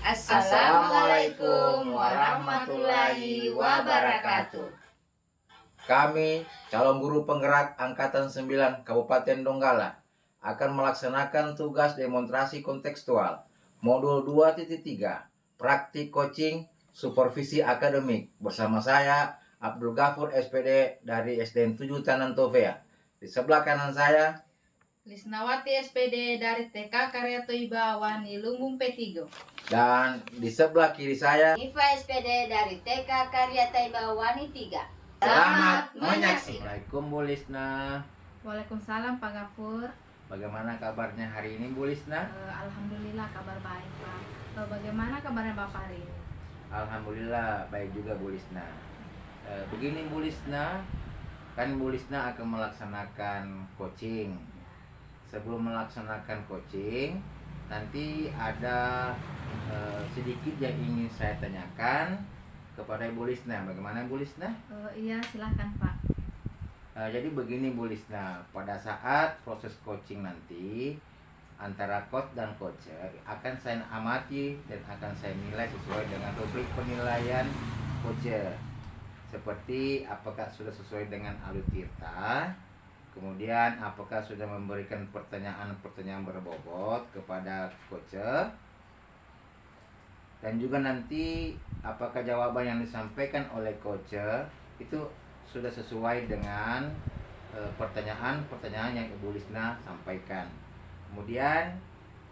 Assalamualaikum warahmatullahi wabarakatuh. Kami, calon guru penggerak Angkatan 9 Kabupaten Donggala, akan melaksanakan tugas demonstrasi kontekstual Modul 2.3 Praktik Coaching Supervisi Akademik bersama saya, Abdul Ghafur SPD dari SDN 7 Tanan Tovea. Di sebelah kanan saya, Lisnawati SPD dari TK Karya Toiba Wani Lumbung P3. Dan di sebelah kiri saya, Iva SPD dari TK Karya Toiba Wani 3. Selamat menyaksikan. Assalamualaikum Bu Lisna. Waalaikumsalam Pak Ghafur. Bagaimana kabarnya hari ini Bu Lisna? Alhamdulillah kabar baik Pak. Bagaimana kabarnya Bapak hari ini? Alhamdulillah baik juga Bu Lisna. Begini Bu Lisna, kan Bu Lisna akan melaksanakan coaching. Sebelum melaksanakan coaching, nanti ada sedikit yang ingin saya tanyakan kepada Ibu Lisna. Bagaimana Bu Lisna? Iya silahkan Pak. Jadi begini Bu Lisna, pada saat proses coaching nanti antara coach dan coach akan saya amati dan akan saya nilai sesuai dengan rubrik penilaian coach. Seperti apakah sudah sesuai dengan alutirta, kemudian apakah sudah memberikan pertanyaan-pertanyaan berbobot kepada coach, dan juga nanti apakah jawaban yang disampaikan oleh coach itu sudah sesuai dengan pertanyaan-pertanyaan yang Ibu Lisna sampaikan. Kemudian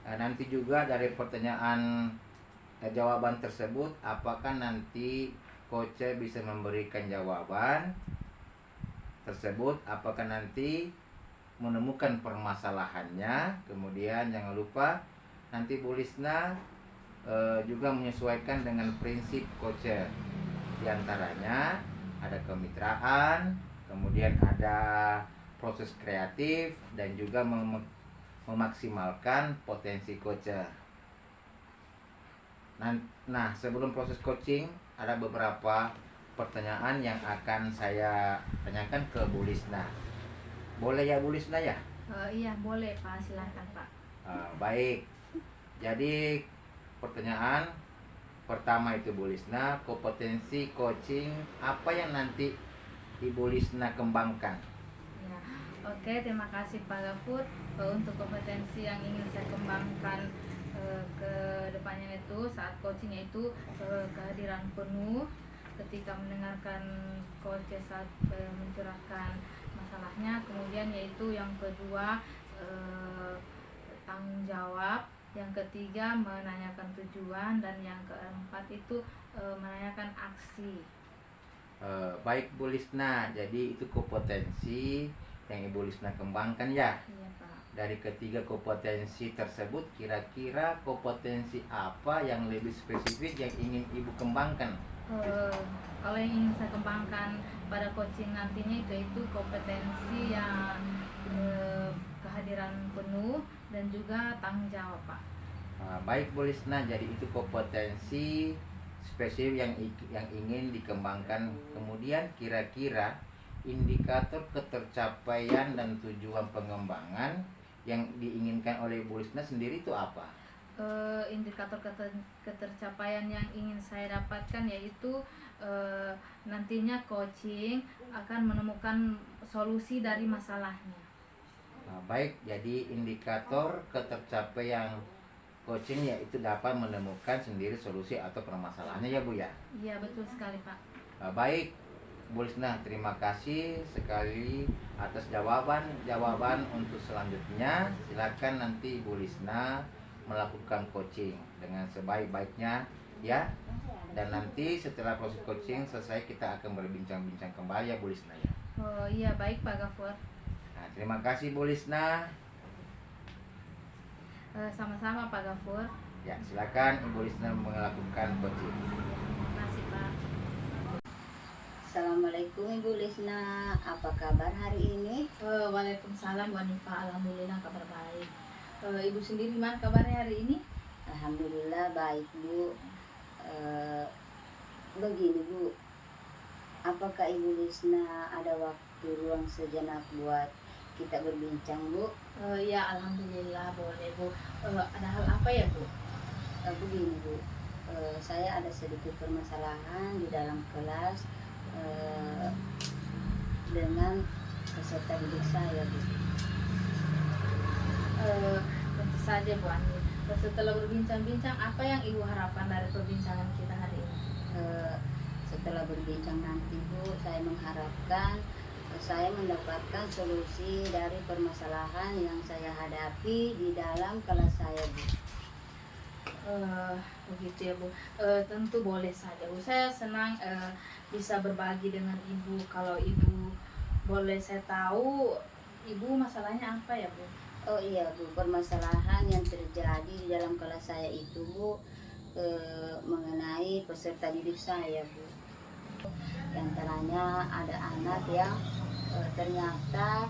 nanti juga dari pertanyaan jawaban tersebut, apakah nanti coach bisa memberikan jawaban tersebut, apakah nanti menemukan permasalahannya. Kemudian jangan lupa nanti Bu Lisna juga menyesuaikan dengan prinsip coach. Di antaranya ada kemitraan, kemudian ada proses kreatif, dan juga memaksimalkan potensi coach. Nah, sebelum proses coaching ada beberapa pertanyaan yang akan saya tanyakan ke Bu Lisna. Boleh ya Bu Lisna ya? Iya boleh Pak, silahkan Pak. Baik. Jadi pertanyaan pertama itu Bu Lisna, kompetensi coaching apa yang nanti Ibu Lisna kembangkan? Ya, oke, terima kasih Pak Ghafur. Untuk kompetensi yang ingin saya kembangkan ke depannya itu saat coaching, yaitu kehadiran penuh ketika mendengarkan coach saat mencurahkan masalahnya. Kemudian yaitu yang kedua tanggung jawab, yang ketiga menanyakan tujuan, dan yang keempat itu menanyakan aksi. Baik Bu Lisna, jadi itu kompetensi yang Ibu Lisna kembangkan ya? Iya Pak. Dari ketiga kompetensi tersebut, kira-kira kompetensi apa yang lebih spesifik yang ingin Ibu kembangkan? Kalau yang ingin saya kembangkan pada coaching nantinya itu kompetensi yang kehadiran penuh dan juga tanggung jawab Pak. Baik Bu Lisna, jadi itu kompetensi spesifik yang ingin dikembangkan. Kemudian kira-kira indikator ketercapaian dan tujuan pengembangan yang diinginkan oleh Bu Lisna sendiri itu apa? Indikator ketercapaian yang ingin saya dapatkan yaitu nantinya coaching akan menemukan solusi dari masalahnya. Baik, jadi indikator ketercapaian coaching yaitu dapat menemukan sendiri solusi atau permasalahannya ya Bu ya? Iya betul sekali Pak. Baik Bu Lisna, terima kasih sekali atas jawaban untuk selanjutnya. Silakan nanti Bu Lisna melakukan coaching dengan sebaik-baiknya ya. Dan nanti setelah proses coaching selesai, kita akan berbincang-bincang kembali ya Bu Lisna ya. Oh iya baik Pak Ghafur. Nah, terima kasih Bu Lisna. Sama-sama Pak Ghafur. Ya, silakan Ibu Lisna melakukan coaching. Terima kasih Pak. Assalamualaikum Ibu Lisna, apa kabar hari ini? Waalaikumsalam Wanifa, alhamdulillah kabar baik. Ibu sendiri gimana kabarnya hari ini? Alhamdulillah baik Bu. Begini Bu, apakah Ibu Lisna ada waktu ruang sejenak buat kita berbincang Bu? Ya alhamdulillah boleh Bu. Ada hal apa ya Bu? Begini Bu, saya ada sedikit permasalahan di dalam kelas dengan peserta didik saya, Bu. Tentu saja Bu Ani. Setelah berbincang-bincang, apa yang Ibu harapkan dari perbincangan kita hari ini? Setelah berbincang nanti, Bu, saya mengharapkan saya mendapatkan solusi dari permasalahan yang saya hadapi di dalam kelas saya, Bu. Begitu ya Bu. Tentu boleh saja Bu. Saya senang bisa berbagi dengan Ibu. Kalau Ibu boleh saya tahu, Ibu masalahnya apa ya Bu? Oh iya, Bu, permasalahan yang terjadi di dalam kelas saya itu, Bu, mengenai peserta didik saya, Bu. Di antaranya ada anak yang ternyata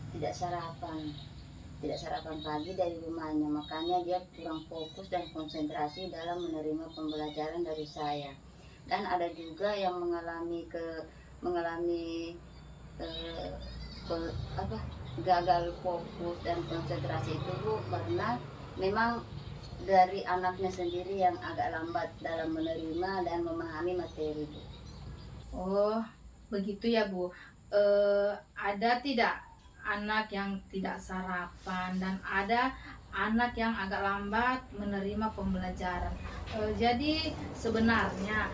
tidak sarapan pagi dari rumahnya, makanya dia kurang fokus dan konsentrasi dalam menerima pembelajaran dari saya. Dan ada juga yang mengalami gagal fokus dan konsentrasi itu, Bu, karena memang dari anaknya sendiri yang agak lambat dalam menerima dan memahami materi, Bu. Oh, begitu ya Bu. Ada tidak anak yang tidak sarapan dan ada anak yang agak lambat menerima pembelajaran. Jadi sebenarnya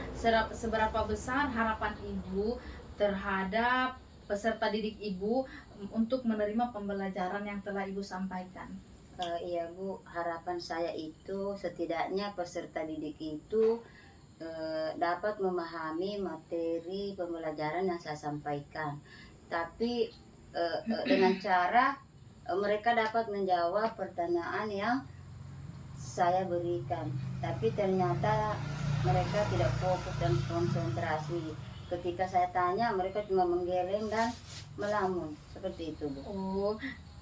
seberapa besar harapan Ibu terhadap peserta didik Ibu untuk menerima pembelajaran yang telah Ibu sampaikan? Iya, Bu, harapan saya itu setidaknya peserta didik itu dapat memahami materi pembelajaran yang saya sampaikan, tapi dengan cara mereka dapat menjawab pertanyaan yang saya berikan, tapi ternyata mereka tidak fokus dan konsentrasi. Ketika saya tanya, mereka cuma menggeleng dan melamun, seperti itu, Bu. Oh,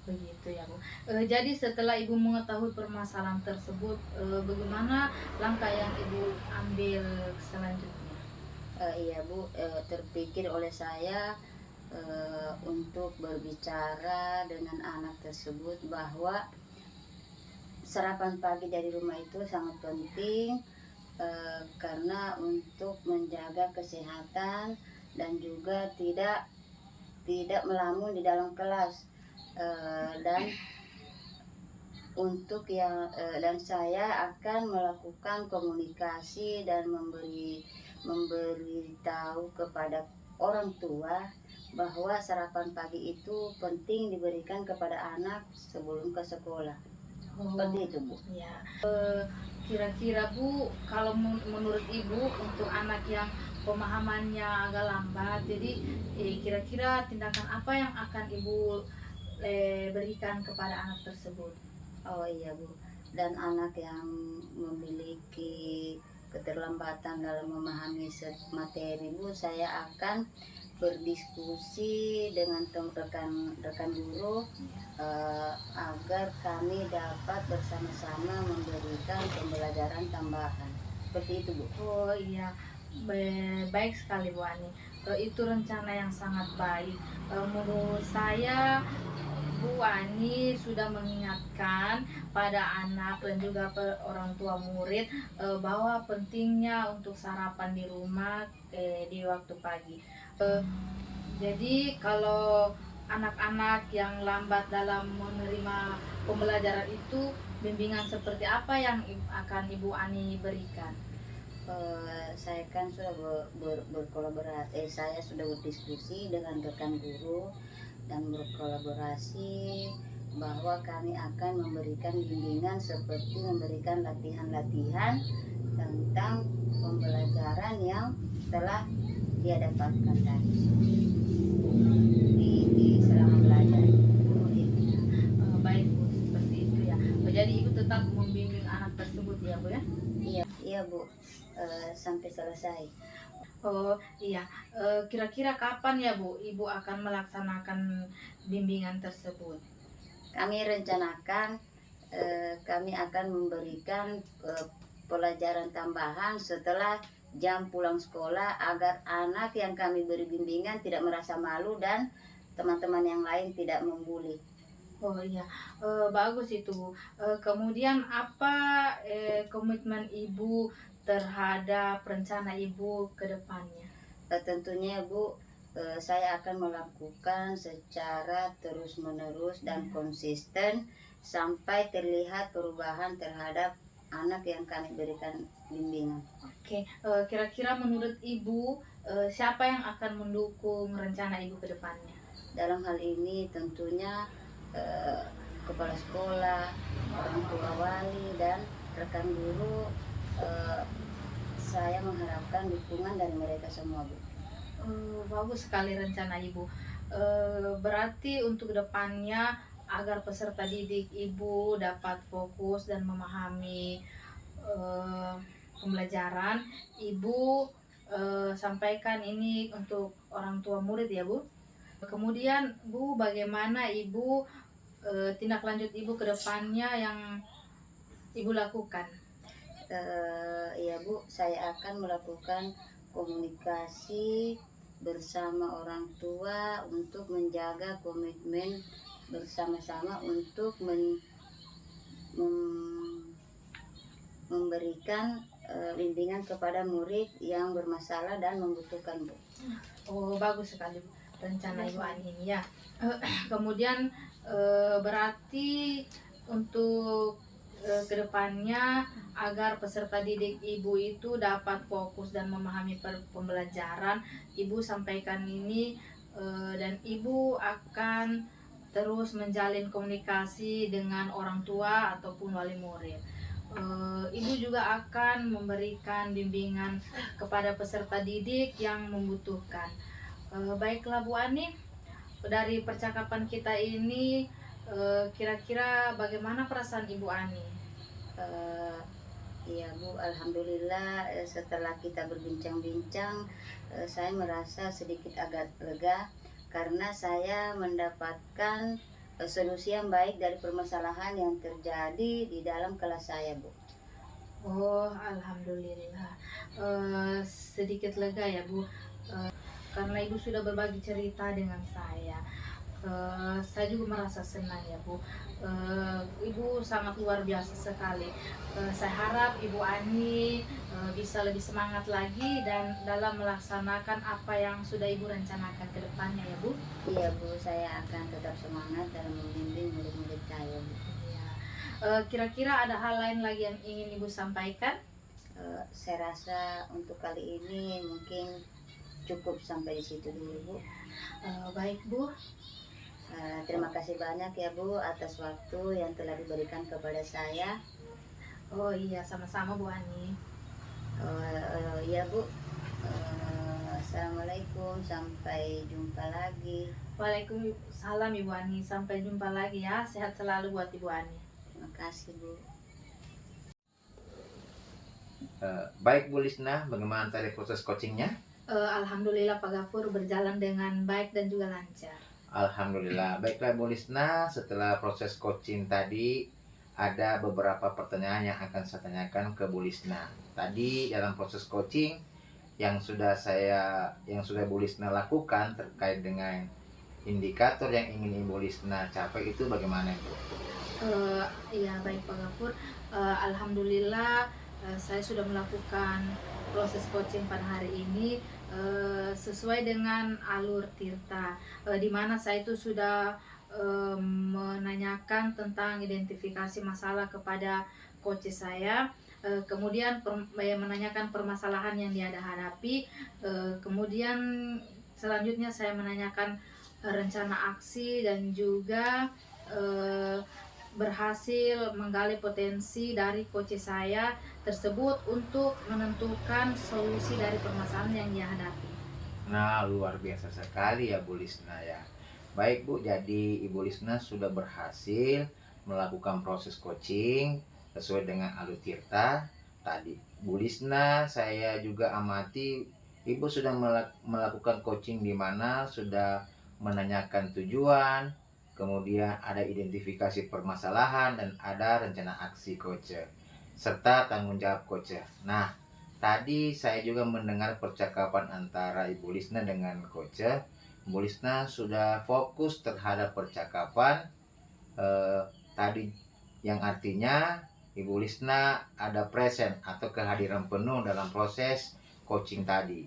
begitu ya Bu. Jadi setelah Ibu mengetahui permasalahan tersebut, bagaimana langkah yang Ibu ambil selanjutnya? Iya, Bu, terpikir oleh saya untuk berbicara dengan anak tersebut bahwa sarapan pagi dari rumah itu sangat penting, karena untuk menjaga kesehatan dan juga tidak melamun di dalam kelas, dan dan saya akan melakukan komunikasi dan memberitahu kepada orang tua bahwa sarapan pagi itu penting diberikan kepada anak sebelum ke sekolah. Seperti itu, Bu. Ya. Kira-kira Bu, kalau menurut Ibu untuk anak yang pemahamannya agak lambat, jadi kira-kira tindakan apa yang akan Ibu berikan kepada anak tersebut? Oh iya, Bu. Dan anak yang memiliki keterlambatan dalam memahami materi, Bu, saya akan berdiskusi dengan rekan guru agar kami dapat bersama-sama memberikan pembelajaran tambahan. Seperti itu, Bu. Oh iya, baik sekali Bu Ani. Itu rencana yang sangat baik. Menurut saya Bu Ani sudah mengingatkan pada anak dan juga orang tua murid bahwa pentingnya untuk sarapan di rumah di waktu pagi. Jadi kalau anak-anak yang lambat dalam menerima pembelajaran itu, bimbingan seperti apa yang akan Ibu Ani berikan? Saya kan sudah berkolaborasi, saya sudah berdiskusi dengan rekan guru dan berkolaborasi bahwa kami akan memberikan bimbingan seperti memberikan latihan-latihan tentang pembelajaran yang telah dia dapatkan tadi di selama belajar. Baik Bu, seperti itu ya. Jadi Ibu tetap membimbing anak tersebut ya Bu ya? Iya, Bu, sampai selesai. Oh iya, kira-kira kapan ya Bu Ibu akan melaksanakan bimbingan tersebut? Kami rencanakan kami akan memberikan pelajaran tambahan setelah jam pulang sekolah agar anak yang kami beri bimbingan tidak merasa malu dan teman-teman yang lain tidak membuli. Oh iya, bagus itu. Kemudian apa komitmen Ibu terhadap rencana Ibu ke depannya? Tentunya Bu, saya akan melakukan secara terus-menerus dan Iya. konsisten sampai terlihat perubahan terhadap anak yang kami berikan bimbingan. Oke, kira-kira menurut Ibu, siapa yang akan mendukung rencana Ibu ke depannya? Dalam hal ini tentunya eh, kepala sekolah, orang tua wali, dan rekan guru, eh, saya mengharapkan dukungan dari mereka semua, Bu. Bagus sekali rencana Ibu. Berarti untuk depannya agar peserta didik Ibu dapat fokus dan memahami eh, pembelajaran, Ibu sampaikan ini untuk orang tua murid ya Bu. Kemudian Bu, bagaimana Ibu tindak lanjut Ibu ke depannya yang Ibu lakukan? Ya Bu, saya akan melakukan komunikasi bersama orang tua untuk menjaga komitmen bersama-sama untuk mem- memberikan bimbingan kepada murid yang bermasalah dan membutuhkan, Bu. Oh, bagus sekali Bu, rencana Ibu Ani ini ya. Kemudian berarti untuk kedepannya agar peserta didik Ibu itu dapat fokus dan memahami pembelajaran, Ibu sampaikan ini dan Ibu akan terus menjalin komunikasi dengan orang tua ataupun wali murid. Ibu juga akan memberikan bimbingan kepada peserta didik yang membutuhkan. Baiklah Bu Ani, dari percakapan kita ini kira-kira bagaimana perasaan Ibu Ani? Eh, Iya Bu, alhamdulillah setelah kita berbincang-bincang, saya merasa sedikit agak lega karena saya mendapatkan solusi yang baik dari permasalahan yang terjadi di dalam kelas saya, Bu. Oh, alhamdulillah. Sedikit lega ya Bu, karena Ibu sudah berbagi cerita dengan saya. Saya juga merasa senang ya Bu. Ibu sangat luar biasa sekali. Saya harap Ibu Ani bisa lebih semangat lagi dan dalam melaksanakan apa yang sudah Ibu rencanakan ke depannya ya Bu. Iya Bu, saya akan tetap semangat dalam membimbing murid-murid saya, Bu. Iya. Kira-kira ada hal lain lagi yang ingin Ibu sampaikan? Saya rasa untuk kali ini mungkin cukup sampai di situ dulu, Bu. Baik Bu. Terima kasih banyak ya Bu atas waktu yang telah diberikan kepada saya. Oh iya, sama-sama Bu Ani. Ya Bu. Assalamualaikum, sampai jumpa lagi. Waalaikumsalam Ibu Ani. Sampai jumpa lagi ya. Sehat selalu buat Ibu Ani. Terima kasih Bu. Baik Bu Lisna, bagaimana tadi proses coachingnya? Alhamdulillah Pak Gafur berjalan dengan baik dan juga lancar. Alhamdulillah. Baiklah Bu Lisna, setelah proses coaching tadi ada beberapa pertanyaan yang akan saya tanyakan ke Bu Lisna. Tadi dalam proses coaching yang sudah Bu Lisna lakukan terkait dengan indikator yang ingin Ibu Lisna capai itu bagaimana Bu? Iya baik Pak Gafur. Alhamdulillah saya sudah melakukan proses coaching pada hari ini sesuai dengan alur Tirta, di mana saya itu sudah menanyakan tentang identifikasi masalah kepada coach saya. Kemudian menanyakan permasalahan yang dia hadapi. Kemudian selanjutnya saya menanyakan rencana aksi dan juga berhasil menggali potensi dari coach saya tersebut untuk menentukan solusi dari permasalahan yang dia hadapi. Nah, luar biasa sekali ya Bu Lisna ya. Baik Bu, jadi Ibu Lisna sudah berhasil melakukan proses coaching sesuai dengan alur Tirta. Tadi Bu Lisna saya juga amati Ibu sudah melakukan coaching di mana sudah menanyakan tujuan, kemudian ada identifikasi permasalahan dan ada rencana aksi coach serta tanggung jawab coach. Nah, tadi saya juga mendengar percakapan antara Ibu Lisna dengan coach. Ibu Lisna sudah fokus terhadap percakapan tadi, yang artinya Ibu Lisna ada present atau kehadiran penuh dalam proses coaching tadi.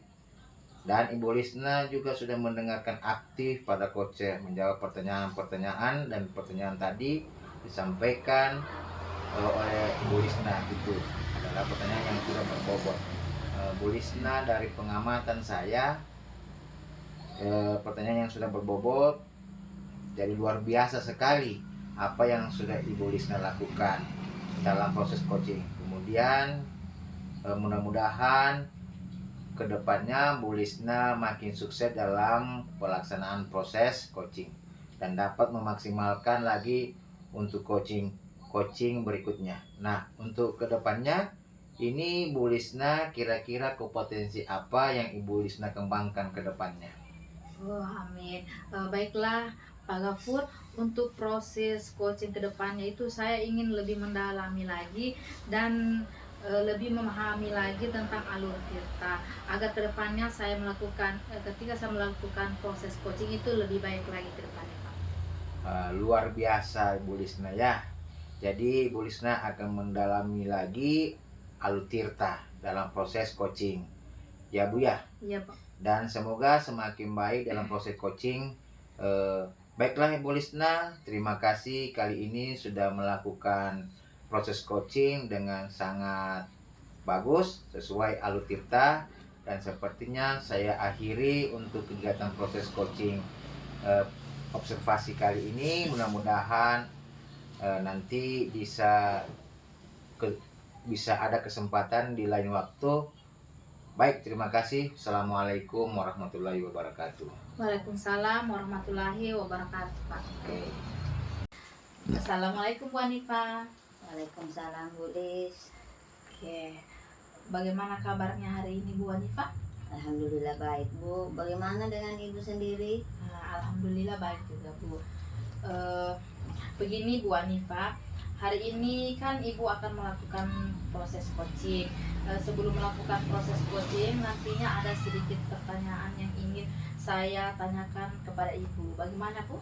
Dan Ibu Lisna juga sudah mendengarkan aktif pada coacher, menjawab pertanyaan-pertanyaan, dan pertanyaan tadi disampaikan oleh Ibu Lisna. Itu adalah pertanyaan yang sudah berbobot. Bu Lisna, dari pengamatan saya, pertanyaan yang sudah berbobot, jadi luar biasa sekali apa yang sudah Ibu Lisna lakukan dalam proses coaching. Kemudian mudah-mudahan kedepannya Bu Lisna makin sukses dalam pelaksanaan proses coaching dan dapat memaksimalkan lagi untuk coaching berikutnya. Nah, untuk kedepannya ini Bu Lisna kira-kira kompetensi apa yang Ibu Lisna kembangkan ke depannya? Oh, amin. Baiklah Pak Gafur, untuk proses coaching kedepannya itu saya ingin lebih mendalami lagi dan lebih memahami lagi tentang alur tirta, agar kedepannya saya melakukan ketika saya melakukan proses coaching itu lebih baik lagi ke depannya, Pak. Luar biasa Bu Lisna ya. Jadi Bu Lisna akan mendalami lagi alur tirta dalam proses coaching ya Bu ya. Iya Pak. Dan semoga semakin baik dalam proses coaching. Baiklah Ibu Lisna, terima kasih kali ini sudah melakukan proses coaching dengan sangat bagus sesuai alur tirta, dan sepertinya saya akhiri untuk kegiatan proses coaching observasi kali ini. Mudah-mudahan nanti bisa ada kesempatan di lain waktu. Baik, terima kasih. Assalamualaikum warahmatullahi wabarakatuh. Waalaikumsalam warahmatullahi wabarakatuh, Pak. Oke. Assalamualaikum Bu Hanifa. Waalaikumsalam Bu Lis. Oke, bagaimana kabarnya hari ini Bu Hanifa? Alhamdulillah baik Bu. Bagaimana dengan Ibu sendiri? Alhamdulillah baik juga Bu. Begini Bu Hanifa, hari ini kan Ibu akan melakukan proses coaching. Sebelum melakukan proses coaching, nantinya ada sedikit pertanyaan yang ingin saya tanyakan kepada Ibu. Bagaimana Bu?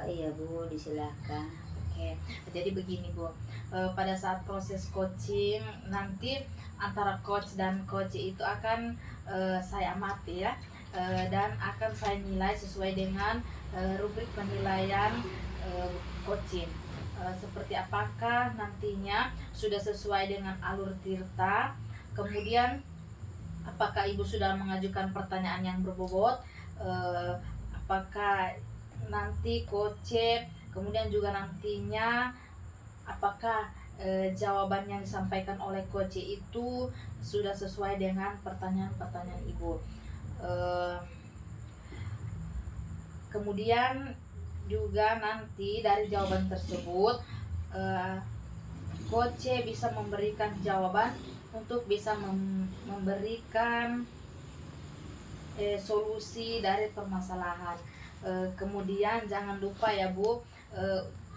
Iya Bu, disilakan. Oke, jadi begini Bu, pada saat proses coaching nanti antara coach dan coach itu akan saya amati ya, dan akan saya nilai sesuai dengan rubrik penilaian coaching. Seperti apakah nantinya sudah sesuai dengan alur tirta, kemudian apakah Ibu sudah mengajukan pertanyaan yang berbobot, apakah nanti coach, kemudian juga nantinya apakah jawaban yang disampaikan oleh coach itu sudah sesuai dengan pertanyaan-pertanyaan Ibu. Kemudian juga nanti dari jawaban tersebut coach bisa memberikan jawaban untuk bisa memberikan solusi dari permasalahan. Kemudian jangan lupa ya Bu,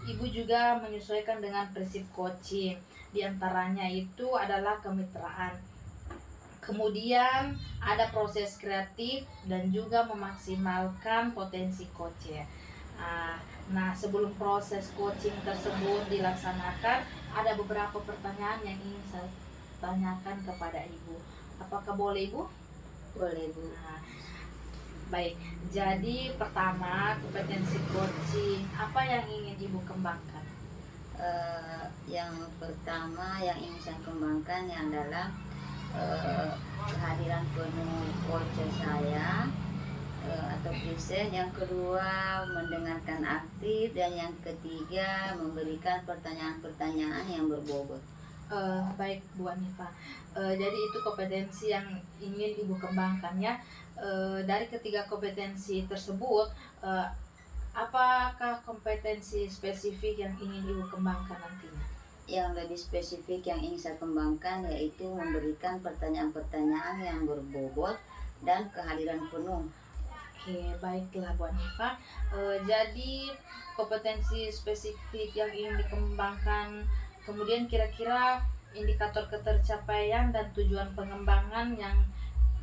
Ibu juga menyesuaikan dengan prinsip coaching. Di antaranya itu adalah kemitraan. Kemudian ada proses kreatif dan juga memaksimalkan potensi coach ya. Nah, sebelum proses coaching tersebut dilaksanakan, ada beberapa pertanyaan yang ingin saya tanyakan kepada Ibu. Apakah boleh Ibu? Boleh Bu. Baik, jadi pertama, kompetensi coaching, apa yang ingin Ibu kembangkan? Yang pertama yang ingin saya kembangkan yang adalah kehadiran penuh coach saya atau present. Yang kedua, mendengarkan aktif. Dan yang ketiga, memberikan pertanyaan-pertanyaan yang berbobot. Baik Bu Hanifa, jadi itu kompetensi yang ingin Ibu kembangkan ya. Dari ketiga kompetensi tersebut, apakah kompetensi spesifik yang ingin Ibu kembangkan nantinya? Yang lebih spesifik yang ingin saya kembangkan yaitu memberikan pertanyaan-pertanyaan yang berbobot dan kehadiran penuh. Oke, baiklah Bu Hanifa. Jadi kompetensi spesifik yang ingin dikembangkan, kemudian kira-kira indikator ketercapaian dan tujuan pengembangan yang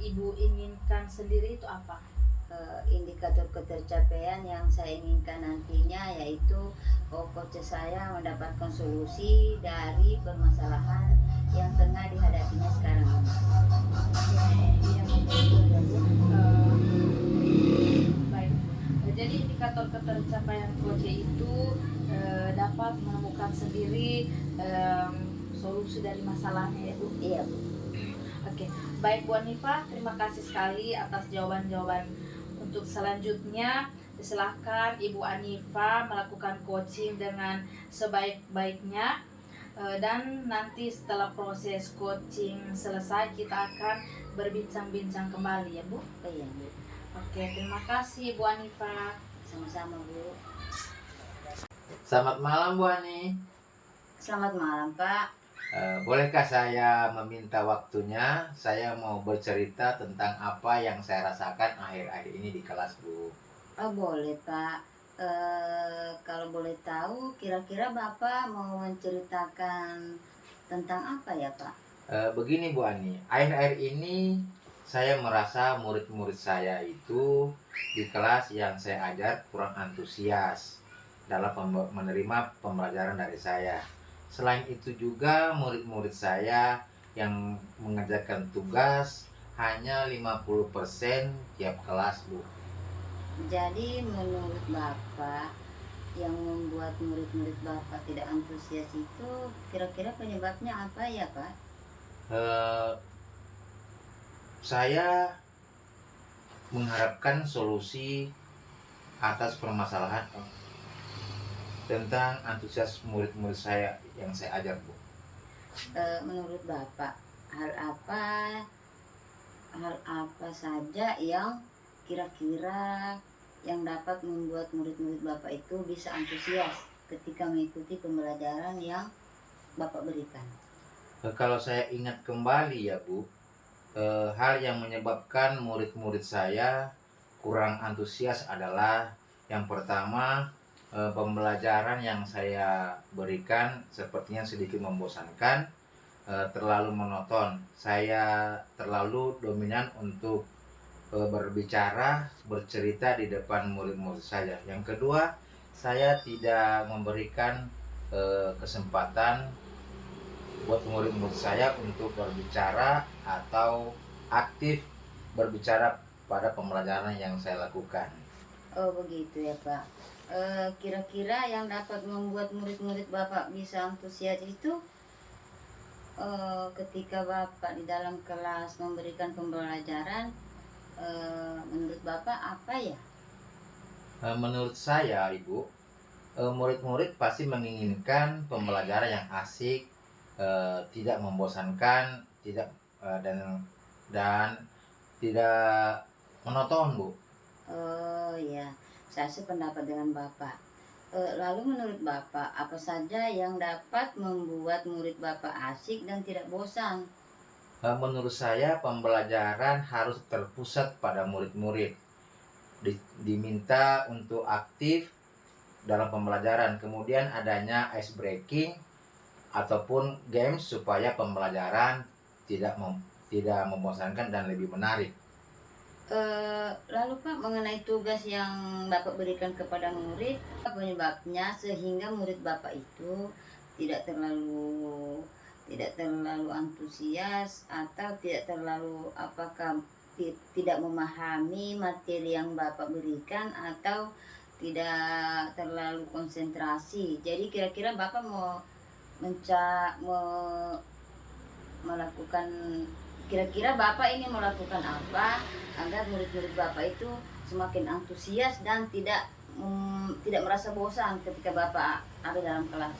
Ibu inginkan sendiri itu apa? indikator ketercapaian yang saya inginkan nantinya, yaitu coach saya mendapatkan solusi dari permasalahan yang tengah dihadapinya sekarang ini. Baik. Jadi indikator ketercapaian coach itu dapat menemukan sendiri solusi dari masalahnya ya Bu. Iya Bu. Oke, baik Bu Hanifa, terima kasih sekali atas jawaban-jawaban. Untuk selanjutnya, silakan Ibu Hanifa melakukan coaching dengan sebaik-baiknya. Dan nanti setelah proses coaching selesai, kita akan berbincang-bincang kembali ya Bu. Iya Bu. Oke, terima kasih Bu Hanifa. Sama-sama Bu. Selamat malam Bu Ani. Selamat malam Pak. Bolehkah saya meminta waktunya? Saya mau bercerita tentang apa yang saya rasakan akhir-akhir ini di kelas Bu. Oh boleh Pak. Kalau boleh tahu, kira-kira Bapak mau menceritakan tentang apa ya Pak? Begini Bu Ani, akhir-akhir ini saya merasa murid-murid saya itu di kelas yang saya ajar kurang antusias dalam menerima pembelajaran dari saya. Selain itu juga murid-murid saya yang mengerjakan tugas hanya 50% tiap kelas Bu. Jadi menurut Bapak, yang membuat murid-murid Bapak tidak antusias itu kira-kira penyebabnya apa ya Pak? Saya mengharapkan solusi atas permasalahan tentang antusias murid-murid saya yang saya ajar Bu. Menurut Bapak, hal apa saja yang kira-kira yang dapat membuat murid-murid Bapak itu bisa antusias ketika mengikuti pembelajaran yang Bapak berikan? Kalau saya ingat kembali ya Bu, hal yang menyebabkan murid-murid saya kurang antusias adalah yang pertama, pembelajaran yang saya berikan sepertinya sedikit membosankan, terlalu monoton. Saya terlalu dominan untuk berbicara, bercerita di depan murid-murid saya. Yang kedua, saya tidak memberikan kesempatan buat murid-murid saya untuk berbicara atau aktif berbicara pada pembelajaran yang saya lakukan. Oh begitu ya Pak. Kira-kira yang dapat membuat murid-murid Bapak bisa antusias itu ketika Bapak di dalam kelas memberikan pembelajaran, menurut Bapak apa ya? Menurut saya Ibu, murid-murid pasti menginginkan pembelajaran yang asik, tidak membosankan, dan tidak monoton Bu. Oh ya, saya sependapat dengan Bapak. Lalu menurut Bapak, apa saja yang dapat membuat murid Bapak asik dan tidak bosan? Menurut saya pembelajaran harus terpusat pada murid-murid. Diminta untuk aktif dalam pembelajaran, kemudian adanya ice breaking ataupun games supaya pembelajaran tidak membosankan dan lebih menarik. Lalu Pak, mengenai tugas yang Bapak berikan kepada murid, apa penyebabnya sehingga murid Bapak itu tidak terlalu antusias atau tidak terlalu tidak memahami materi yang Bapak berikan atau tidak terlalu konsentrasi. Jadi kira-kira Bapak mau melakukan, kira-kira Bapak ini melakukan apa agar murid-murid Bapak itu semakin antusias dan tidak merasa bosan ketika Bapak ada dalam kelas?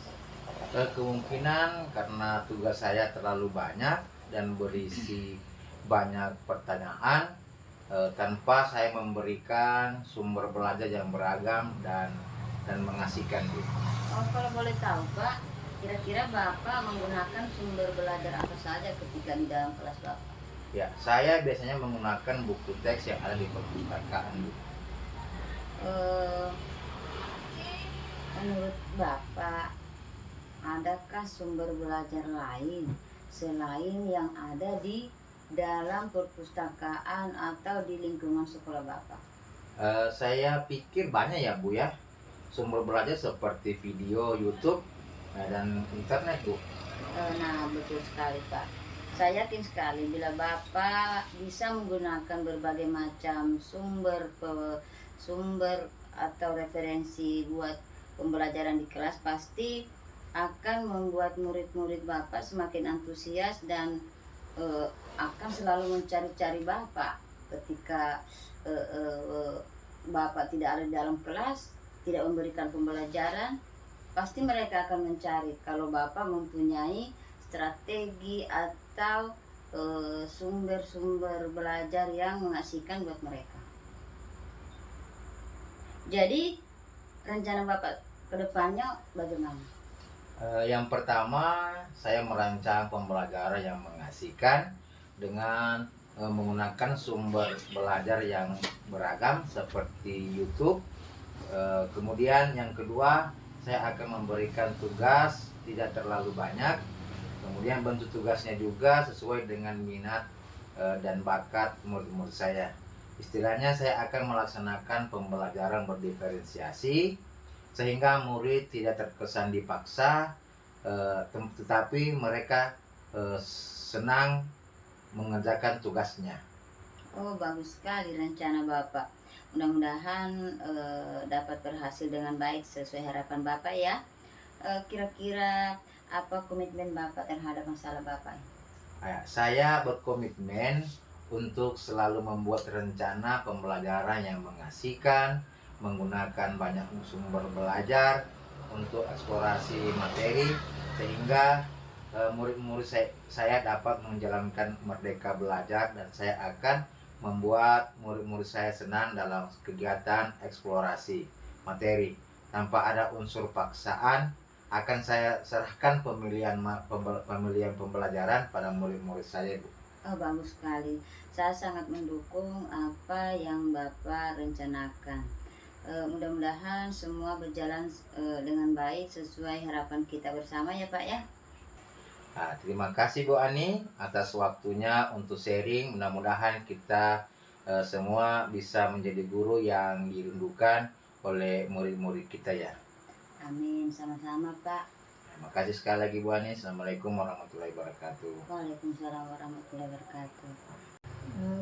Kemungkinan karena tugas saya terlalu banyak dan berisi banyak pertanyaan, tanpa saya memberikan sumber belajar yang beragam dan mengasihkan. Oh, kalau boleh tahu Pak, kira-kira Bapak menggunakan sumber belajar apa saja ketika di dalam kelas Bapak? Ya, saya biasanya menggunakan buku teks yang ada di perpustakaan. Menurut Bapak, adakah sumber belajar lain selain yang ada di dalam perpustakaan atau di lingkungan sekolah Bapak? Saya pikir banyak ya Bu ya, sumber belajar seperti video, YouTube, dan internet Bu. Nah, betul sekali Pak. Saya yakin sekali bila Bapak bisa menggunakan berbagai macam sumber atau referensi buat pembelajaran di kelas, pasti akan membuat murid-murid Bapak semakin antusias dan akan selalu mencari-cari Bapak ketika eh, eh, Bapak tidak ada di dalam kelas, tidak memberikan pembelajaran. Pasti mereka akan mencari kalau Bapak mempunyai strategi atau sumber-sumber belajar yang mengasihkan buat mereka. Jadi rencana Bapak ke depannya bagaimana? Yang pertama, saya merancang pembelajaran yang mengasihkan dengan menggunakan sumber belajar yang beragam seperti YouTube. Kemudian yang kedua, saya akan memberikan tugas tidak terlalu banyak. Kemudian bentuk tugasnya juga sesuai dengan minat dan bakat murid-murid saya. Istilahnya saya akan melaksanakan pembelajaran berdiferensiasi sehingga murid tidak terkesan dipaksa, tetapi mereka senang mengerjakan tugasnya. Oh, bagus sekali rencana Bapak. Mudah-mudahan dapat berhasil dengan baik sesuai harapan Bapak ya. Kira-kira apa komitmen Bapak terhadap masalah Bapak? Saya berkomitmen untuk selalu membuat rencana pembelajaran yang mengasihkan, menggunakan banyak sumber belajar untuk eksplorasi materi sehingga murid-murid saya dapat menjalankan merdeka belajar, dan saya akan membuat murid-murid saya senang dalam kegiatan eksplorasi materi tanpa ada unsur paksaan. Akan saya serahkan pemilihan pembelajaran pada murid-murid saya Bu. Oh, bagus sekali. Saya sangat mendukung apa yang Bapak rencanakan. Mudah-mudahan semua berjalan dengan baik sesuai harapan kita bersama ya Pak ya. Nah, terima kasih Bu Ani atas waktunya untuk sharing. Mudah-mudahan kita semua bisa menjadi guru yang dirindukan oleh murid-murid kita ya. Amin, sama-sama Pak. Terima kasih sekali lagi Bu Ani. Assalamualaikum warahmatullahi wabarakatuh. Waalaikumsalam warahmatullahi wabarakatuh.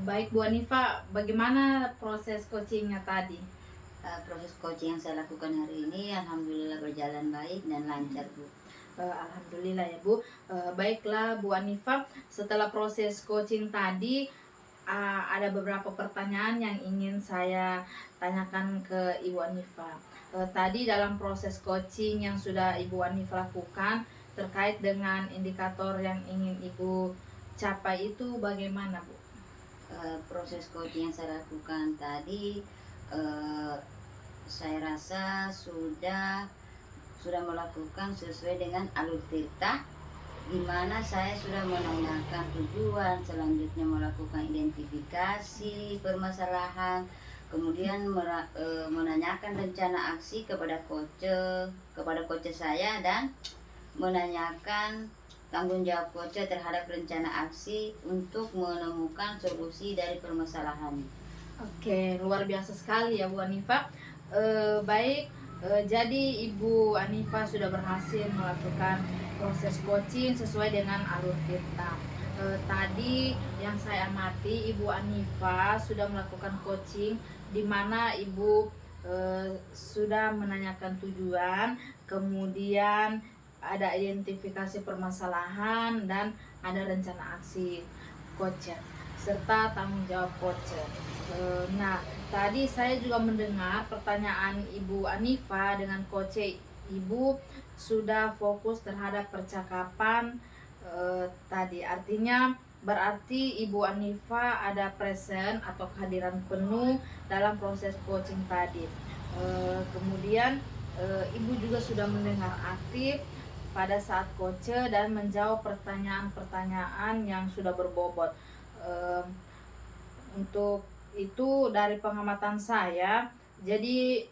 Baik Bu Hanifa, bagaimana proses coachingnya tadi? Proses coaching yang saya lakukan hari ini alhamdulillah berjalan baik dan lancar Bu. Alhamdulillah ya Bu. Baiklah Bu Hanifa, setelah proses coaching tadi ada beberapa pertanyaan yang ingin saya tanyakan ke Ibu Hanifa. Tadi dalam proses coaching yang sudah Ibu Hanifa lakukan terkait dengan indikator yang ingin Ibu capai itu bagaimana Bu? Proses coaching yang saya lakukan tadi saya rasa sudah melakukan sesuai dengan alur tirta, di mana saya sudah menanyakan tujuan, selanjutnya melakukan identifikasi permasalahan, kemudian menanyakan rencana aksi kepada coach saya, dan menanyakan tanggung jawab coach terhadap rencana aksi untuk menemukan solusi dari permasalahan. Oke, luar biasa sekali ya Bu Hanifa. Baik. Jadi Ibu Hanifa sudah berhasil melakukan proses coaching sesuai dengan alur tirta. Tadi yang saya amati Ibu Hanifa sudah melakukan coaching di mana Ibu sudah menanyakan tujuan, kemudian ada identifikasi permasalahan dan ada rencana aksi coach serta tanggung jawab coach. Nah, tadi saya juga mendengar pertanyaan Ibu Hanifa dengan coach. Ibu sudah fokus terhadap percakapan tadi. Artinya berarti Ibu Hanifa ada present atau kehadiran penuh dalam proses coaching tadi. Kemudian Ibu juga sudah mendengar aktif pada saat coach dan menjawab pertanyaan-pertanyaan yang sudah berbobot. Untuk itu dari pengamatan saya, jadi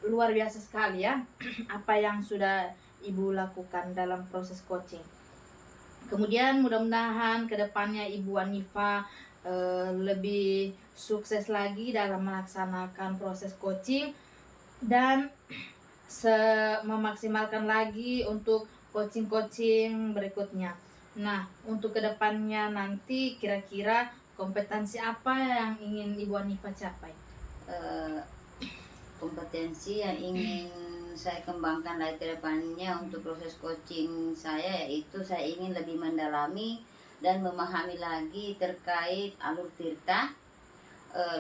luar biasa sekali ya apa yang sudah Ibu lakukan dalam proses coaching. Kemudian mudah-mudahan kedepannya Ibu Hanifa lebih sukses lagi dalam melaksanakan proses coaching dan memaksimalkan lagi untuk coaching-coaching berikutnya. Nah, untuk kedepannya nanti kira-kira kompetensi apa yang ingin Ibu Hanifa capai? Kompetensi yang ingin saya kembangkan lagi ke depannya untuk proses coaching saya, yaitu saya ingin lebih mendalami dan memahami lagi terkait alur tirta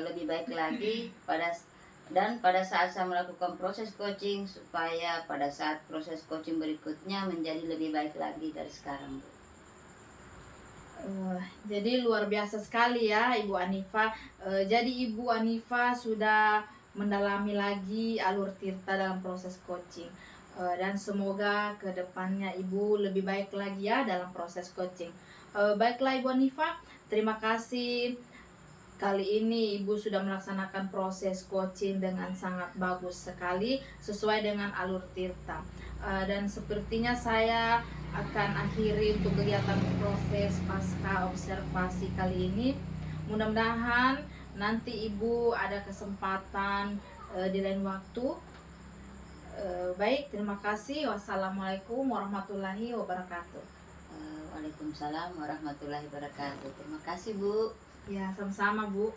lebih baik lagi pada saat saya melakukan proses coaching, supaya pada saat proses coaching berikutnya menjadi lebih baik lagi dari sekarang, Bu. Jadi luar biasa sekali ya Ibu Hanifa. Jadi Ibu Hanifa sudah mendalami lagi alur tirta dalam proses coaching, dan semoga kedepannya Ibu lebih baik lagi ya dalam proses coaching. Baiklah Ibu Hanifa, terima kasih. Kali ini Ibu sudah melaksanakan proses coaching dengan sangat bagus sekali sesuai dengan alur tirta. Dan sepertinya saya akan akhiri untuk kegiatan proses pasca observasi kali ini. Mudah-mudahan nanti Ibu ada kesempatan di lain waktu. Baik, terima kasih. Wassalamualaikum warahmatullahi wabarakatuh. Waalaikumsalam warahmatullahi wabarakatuh. Terima kasih, Bu. Ya, sama-sama Bu.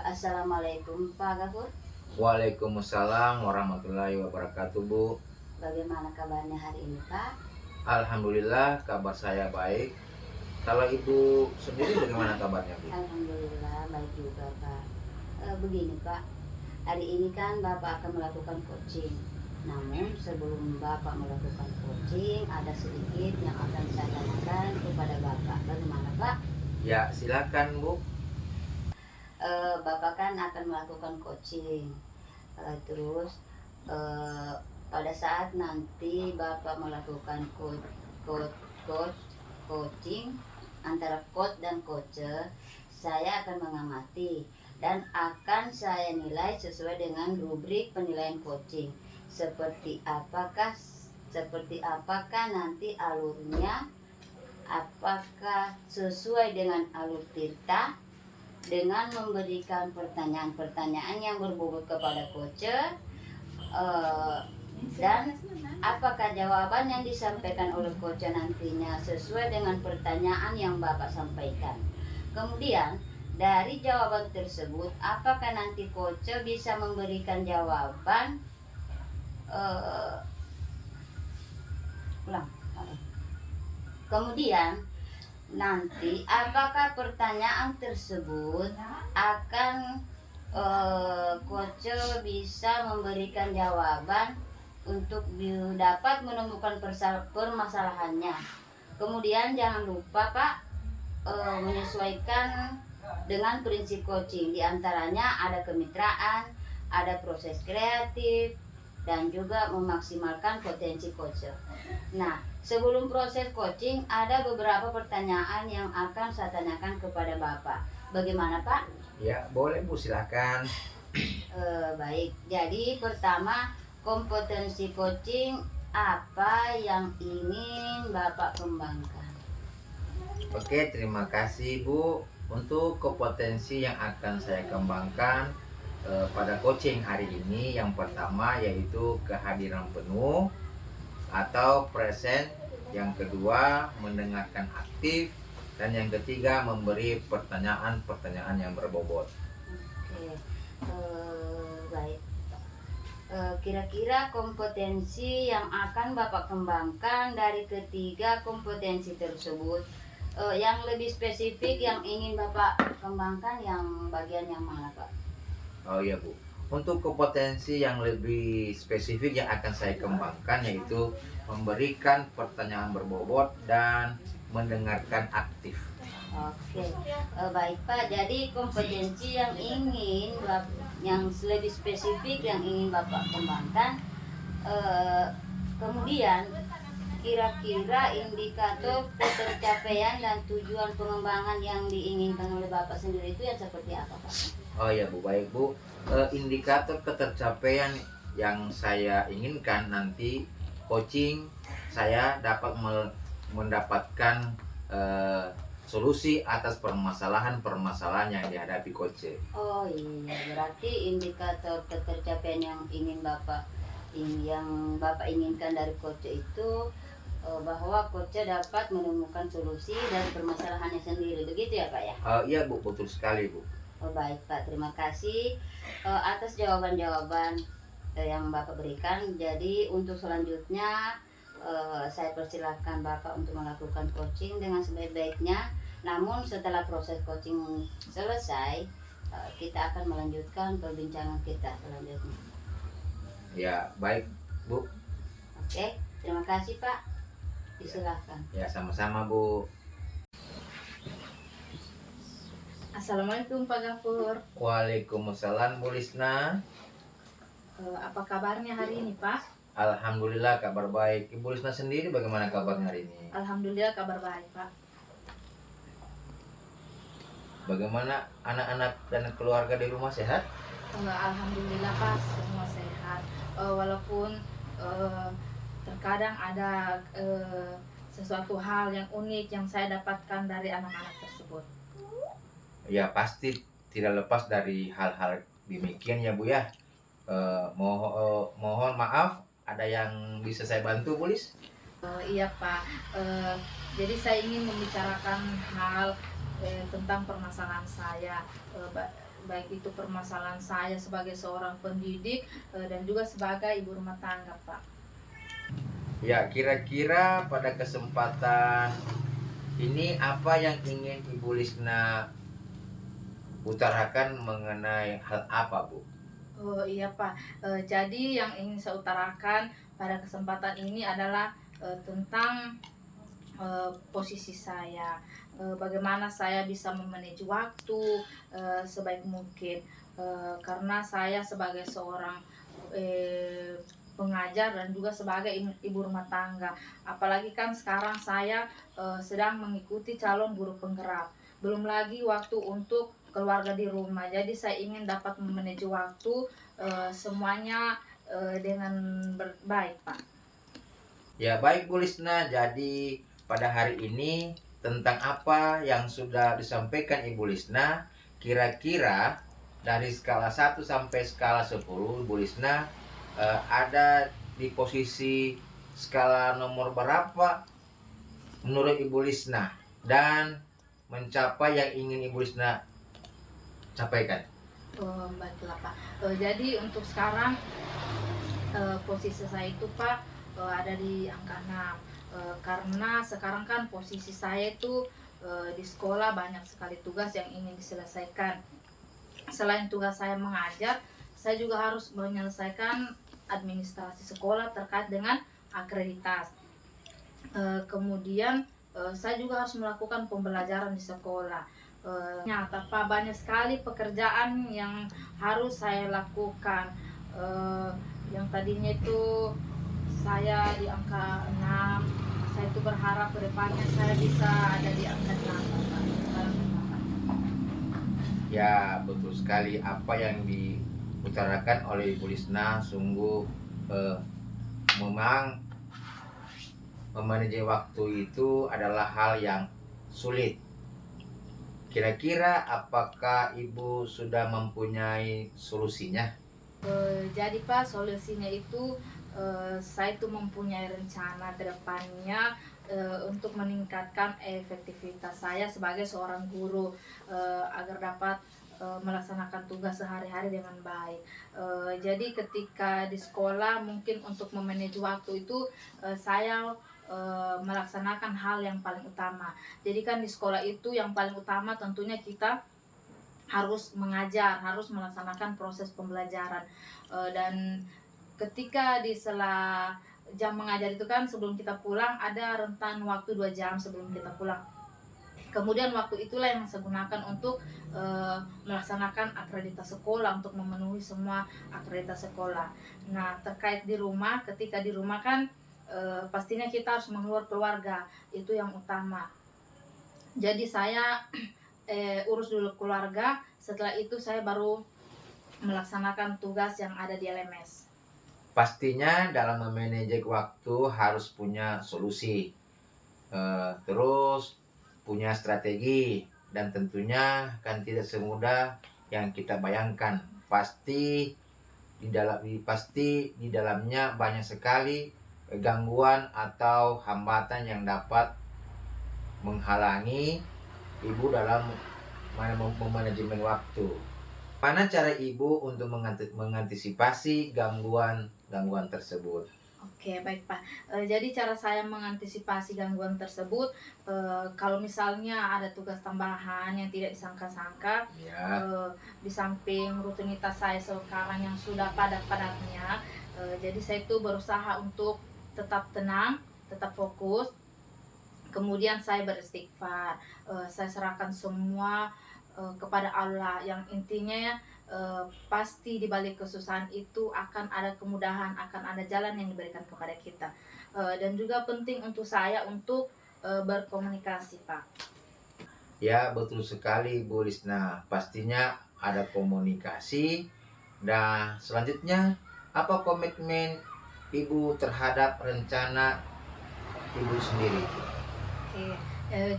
Assalamualaikum Pak Gafur. Waalaikumsalam warahmatullahi wabarakatuh, Bu. Bagaimana kabarnya hari ini, Pak? Alhamdulillah, kabar saya baik. Kalau Ibu sendiri bagaimana kabarnya, Bu? Alhamdulillah baik juga, Pak. Begini, Pak, hari ini kan Bapak akan melakukan coaching. Namun sebelum Bapak melakukan coaching, ada sedikit yang akan saya tanyakan kepada Bapak. Bagaimana, Pak? Ya, silakan, Bu. Bapak kan akan melakukan coaching. Terus pada saat nanti Bapak melakukan coaching antara coach dan coacher, saya akan mengamati dan akan saya nilai sesuai dengan rubrik penilaian coaching. Seperti apakah nanti alurnya, apakah sesuai dengan alur tirta, dengan memberikan pertanyaan-pertanyaan yang berbobot kepada coacher, dan apakah jawaban yang disampaikan oleh coacher nantinya sesuai dengan pertanyaan yang Bapak sampaikan. Kemudian dari jawaban tersebut, apakah nanti coacher bisa memberikan jawaban kemudian nanti apakah pertanyaan tersebut akan coacher bisa memberikan jawaban untuk dapat menemukan permasalahannya. Kemudian jangan lupa, Pak, menyesuaikan dengan prinsip coaching. Di antaranya ada kemitraan, ada proses kreatif, dan juga memaksimalkan potensi coacher. Nah, sebelum proses coaching ada beberapa pertanyaan yang akan saya tanyakan kepada Bapak. Bagaimana, Pak? Ya, boleh, Bu, silakan. Baik, jadi pertama, kompetensi coaching apa yang ingin Bapak kembangkan? Oke, terima kasih, Bu. Untuk kompetensi yang akan saya kembangkan pada coaching hari ini, yang pertama yaitu kehadiran penuh atau present, yang kedua mendengarkan aktif, dan yang ketiga memberi pertanyaan-pertanyaan yang berbobot. Oke, baik. Kira-kira kompetensi yang akan Bapak kembangkan dari ketiga kompetensi tersebut, yang lebih spesifik yang ingin Bapak kembangkan yang bagian yang mana, Pak? Oh iya, Bu. Untuk kompetensi yang lebih spesifik yang akan saya kembangkan yaitu memberikan pertanyaan berbobot dan mendengarkan aktif. Oke, baik Pak. Jadi kompetensi yang yang lebih spesifik yang ingin Bapak kembangkan. Kemudian kira-kira indikator pencapaian dan tujuan pengembangan yang diinginkan oleh Bapak sendiri itu yang seperti apa, Pak? Oh ya, Bu, baik, Bu. Indikator ketercapaian yang saya inginkan nanti coaching saya dapat mendapatkan solusi atas permasalahan-permasalahan yang dihadapi coach. Oh iya, berarti indikator ketercapaian yang Bapak inginkan dari coach itu bahwa coach dapat menemukan solusi dari permasalahannya sendiri, begitu ya Pak ya? Iya Bu, betul sekali Bu. Oh baik Pak, terima kasih atas jawaban-jawaban yang Bapak berikan. Jadi untuk selanjutnya saya persilahkan Bapak untuk melakukan coaching dengan sebaik-baiknya. Namun setelah proses coaching selesai, kita akan melanjutkan perbincangan kita selanjutnya. Ya, baik Bu. Oke, terima kasih Pak. Disilahkan. Ya, sama-sama Bu. Assalamualaikum Pak Gafur. Waalaikumsalam Bu Lisna. Apa kabarnya hari ini Pak? Alhamdulillah kabar baik. Ibu Lisna sendiri bagaimana kabarnya hari ini? Alhamdulillah kabar baik Pak. Bagaimana anak-anak dan keluarga di rumah sehat? Alhamdulillah Pak, semua sehat. Walaupun terkadang ada sesuatu hal yang unik yang saya dapatkan dari anak-anak tersebut. Ya pasti tidak lepas dari hal-hal demikian ya Bu ya. Mohon maaf, ada yang bisa saya bantu Bu Lis? Iya Pak, jadi saya ingin membicarakan hal tentang permasalahan saya, baik itu permasalahan saya sebagai seorang pendidik dan juga sebagai ibu rumah tangga Pak. Ya, kira-kira pada kesempatan ini apa yang ingin Ibu Lisna utarakan mengenai hal apa Bu? Oh iya Pak, jadi yang ingin saya utarakan pada kesempatan ini adalah tentang posisi saya, bagaimana saya bisa memanage waktu sebaik mungkin, karena saya sebagai seorang pengajar dan juga sebagai ibu rumah tangga, apalagi kan sekarang saya sedang mengikuti calon guru penggerak, belum lagi waktu untuk keluarga di rumah. Jadi saya ingin dapat memanage waktu semuanya dengan baik Pak. Ya baik Bu Lisna, jadi pada hari ini tentang apa yang sudah disampaikan Ibu Lisna, kira-kira dari skala 1 sampai skala 10 Bu Lisna ada di posisi skala nomor berapa menurut Ibu Lisna dan mencapai yang ingin Ibu Lisna sampaikan? Baiklah Pak, jadi untuk sekarang posisi saya itu Pak ada di angka 6, karena sekarang kan posisi saya itu di sekolah banyak sekali tugas yang ingin diselesaikan. Selain tugas saya mengajar, saya juga harus menyelesaikan administrasi sekolah terkait dengan akreditas. Kemudian saya juga harus melakukan pembelajaran di sekolah. Nyata Pak, banyak sekali pekerjaan yang harus saya lakukan. Yang tadinya itu saya di angka 6, saya itu berharap ke depannya saya bisa ada di angka 8. Ya betul sekali apa yang diutarakan oleh Ibu Lisna, sungguh memang memanage waktu itu adalah hal yang sulit. Kira-kira apakah Ibu sudah mempunyai solusinya? Jadi Pak, solusinya itu saya itu mempunyai rencana ke depannya untuk meningkatkan efektivitas saya sebagai seorang guru agar dapat melaksanakan tugas sehari-hari dengan baik. Jadi ketika di sekolah mungkin untuk memanage waktu itu saya melaksanakan hal yang paling utama. Jadi kan di sekolah itu yang paling utama tentunya kita harus mengajar, harus melaksanakan proses pembelajaran, dan ketika di sela jam mengajar itu kan sebelum kita pulang ada rentan waktu 2 jam sebelum kita pulang. Kemudian waktu itulah yang saya gunakan untuk melaksanakan akreditas sekolah, untuk memenuhi semua akreditas sekolah. Nah terkait di rumah, ketika di rumah kan pastinya kita harus mengeluar keluarga, itu yang utama. Jadi saya urus dulu keluarga, setelah itu saya baru melaksanakan tugas yang ada di LMS. Pastinya dalam memanage waktu harus punya solusi. Terus punya strategi, dan tentunya kan tidak semudah yang kita bayangkan. Pasti di dalamnya banyak sekali gangguan atau hambatan yang dapat menghalangi ibu dalam memanajemen waktu. Mana cara ibu untuk mengantisipasi gangguan tersebut? Oke, baik Pak. Jadi cara saya mengantisipasi gangguan tersebut, kalau misalnya ada tugas tambahan yang tidak disangka-sangka, Ya, di samping rutinitas saya sekarang yang sudah padat-padatnya, jadi saya itu berusaha untuk tetap tenang, tetap fokus. Kemudian saya beristighfar, saya serahkan semua kepada Allah, yang intinya ya, pasti di balik kesusahan itu akan ada kemudahan, akan ada jalan yang diberikan kepada kita. Dan juga penting untuk saya untuk berkomunikasi, Pak. ya betul sekali Bu Lisna. Pastinya ada komunikasi. Dan selanjutnya, apa komitmen ibu terhadap rencana ibu sendiri? Oke,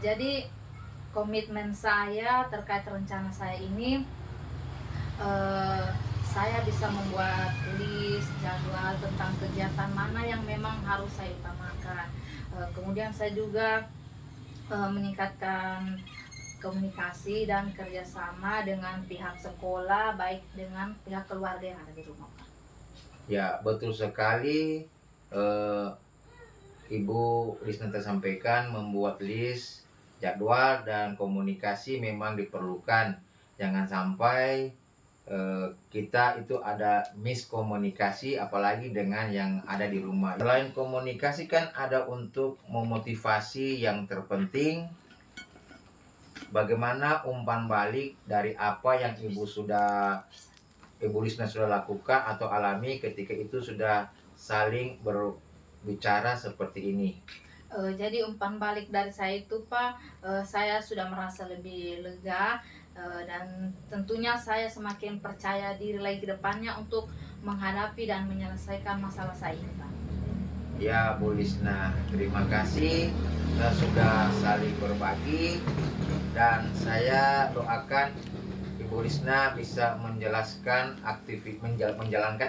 jadi komitmen saya terkait rencana saya ini, saya bisa membuat list jadwal tentang kegiatan mana yang memang harus saya utamakan. Kemudian saya juga meningkatkan komunikasi dan kerjasama dengan pihak sekolah, baik dengan pihak keluarga yang ada di rumah, Pak. Ya, betul sekali. Ibu Lisna tersampaikan membuat list jadwal dan komunikasi memang diperlukan. Jangan sampai kita itu ada miskomunikasi, apalagi dengan yang ada di rumah. Selain komunikasi kan ada untuk memotivasi yang terpenting. Bagaimana umpan balik dari apa yang Ibu Lisna sudah lakukan atau alami ketika itu sudah saling berbicara seperti ini? Jadi umpan balik dari saya itu, Pak, saya sudah merasa lebih lega, dan tentunya saya semakin percaya diri lagi ke depannya untuk menghadapi dan menyelesaikan masalah saya ini, Pak. Ya, Bu Lisna, terima kasih sudah saling berbagi, dan saya doakan Ibu Lisna bisa menjalankan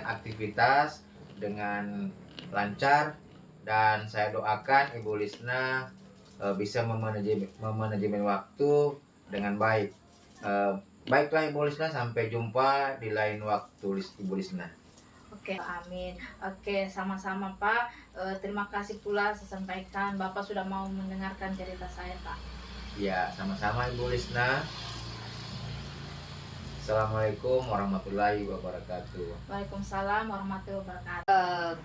aktivitas dengan lancar, dan saya doakan Ibu Lisna bisa memanajemen waktu dengan baik. Baiklah Ibu Lisna, sampai jumpa di lain waktu Ibu Lisna. Oke, amin. Oke, sama-sama Pak. Terima kasih pula saya sampaikan Bapak sudah mau mendengarkan cerita saya, Pak. Ya, sama-sama Ibu Lisna. Assalamualaikum warahmatullahi wabarakatuh. Waalaikumsalam warahmatullahi wabarakatuh.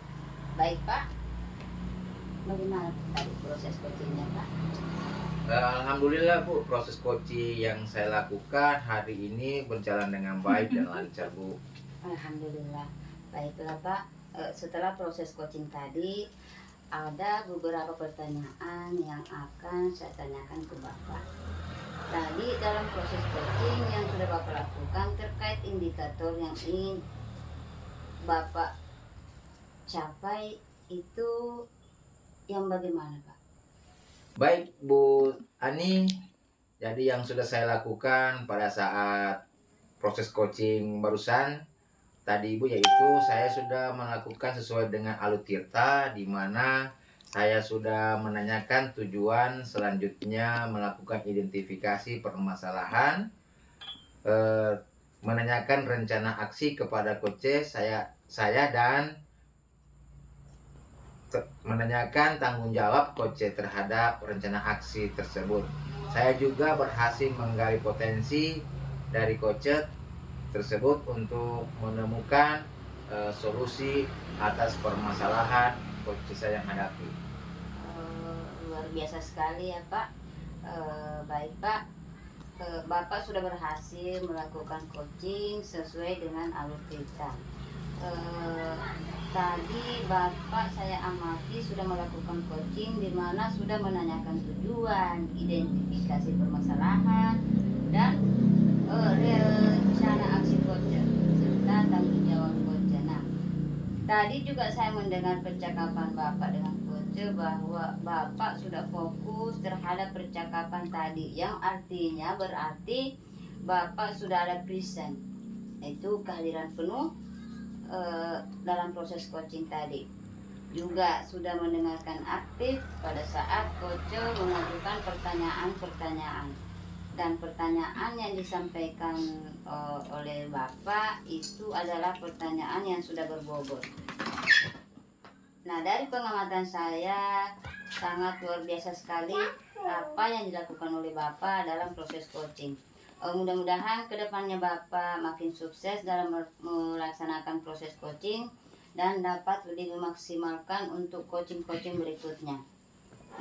Baik Pak, bagaimana tadi proses coachingnya Pak? Alhamdulillah Bu, proses coaching yang saya lakukan hari ini berjalan dengan baik dan lancar Bu. Alhamdulillah. Baiklah Pak, setelah proses coaching tadi ada beberapa pertanyaan yang akan saya tanyakan ke Bapak. Tadi dalam proses coaching yang sudah Bapak lakukan terkait indikator yang ingin Bapak capai itu yang bagaimana Pak? Baik Bu Ani, jadi yang sudah saya lakukan pada saat proses coaching barusan tadi Ibu, yaitu saya sudah melakukan sesuai dengan Alutirta, di mana saya sudah menanyakan tujuan selanjutnya melakukan identifikasi permasalahan, menanyakan rencana aksi kepada coach saya dan menanyakan tanggung jawab coach terhadap rencana aksi tersebut. Saya juga berhasil menggali potensi dari coach tersebut untuk menemukan solusi atas permasalahan coach saya yang hadapi. Luar biasa sekali ya Pak. Baik Pak, Bapak sudah berhasil melakukan coaching sesuai dengan Alutirta. Tadi Bapak saya amati sudah melakukan coaching di mana sudah menanyakan tujuan, identifikasi permasalahan, dan rencana aksi coach serta tanggung jawab coach. Nah, tadi juga saya mendengar percakapan Bapak dengan coach bahwa Bapak sudah fokus terhadap percakapan tadi, yang artinya berarti Bapak sudah ada present, itu kehadiran penuh dalam proses coaching tadi. Juga sudah mendengarkan aktif pada saat coach mengajukan pertanyaan-pertanyaan, dan pertanyaan yang disampaikan oleh Bapak itu adalah pertanyaan yang sudah berbobot. Nah, dari pengamatan saya sangat luar biasa sekali apa yang dilakukan oleh Bapak dalam proses coaching. Mudah-mudahan kedepannya Bapak makin sukses dalam melaksanakan proses coaching dan dapat lebih memaksimalkan untuk coaching-coaching berikutnya.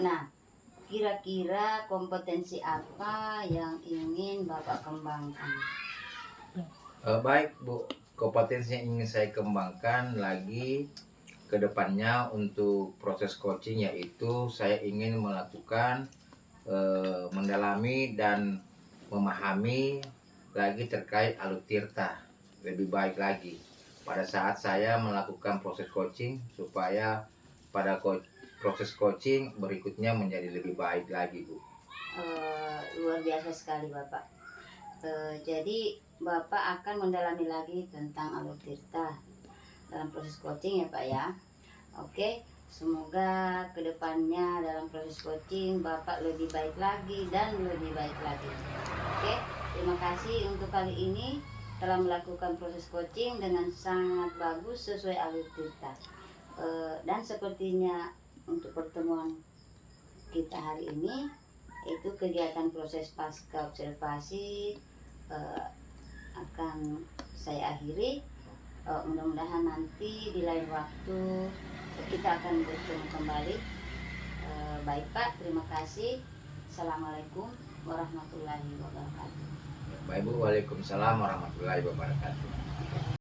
Nah, kira-kira kompetensi apa yang ingin Bapak kembangkan? Baik Bu, kompetensi yang ingin saya kembangkan lagi ke depannya untuk proses coaching, yaitu saya ingin melakukan mendalami dan memahami lagi terkait Alutirta lebih baik lagi pada saat saya melakukan proses coaching, supaya pada proses coaching berikutnya menjadi lebih baik lagi Bu. Luar biasa sekali Bapak. Jadi Bapak akan mendalami lagi tentang Alutirta dalam proses coaching ya Pak ya. Oke, semoga kedepannya dalam proses coaching Bapak lebih baik lagi dan lebih baik lagi. Oke, terima kasih untuk kali ini telah melakukan proses coaching dengan sangat bagus sesuai Alutirta. Dan sepertinya untuk pertemuan kita hari ini itu kegiatan proses pasca observasi akan saya akhiri. Mudah-mudahan nanti di lain waktu kita akan bertemu kembali. Baik Pak, terima kasih. Assalamualaikum warahmatullahi wabarakatuh. Baik Bu, waalaikumsalam warahmatullahi wabarakatuh.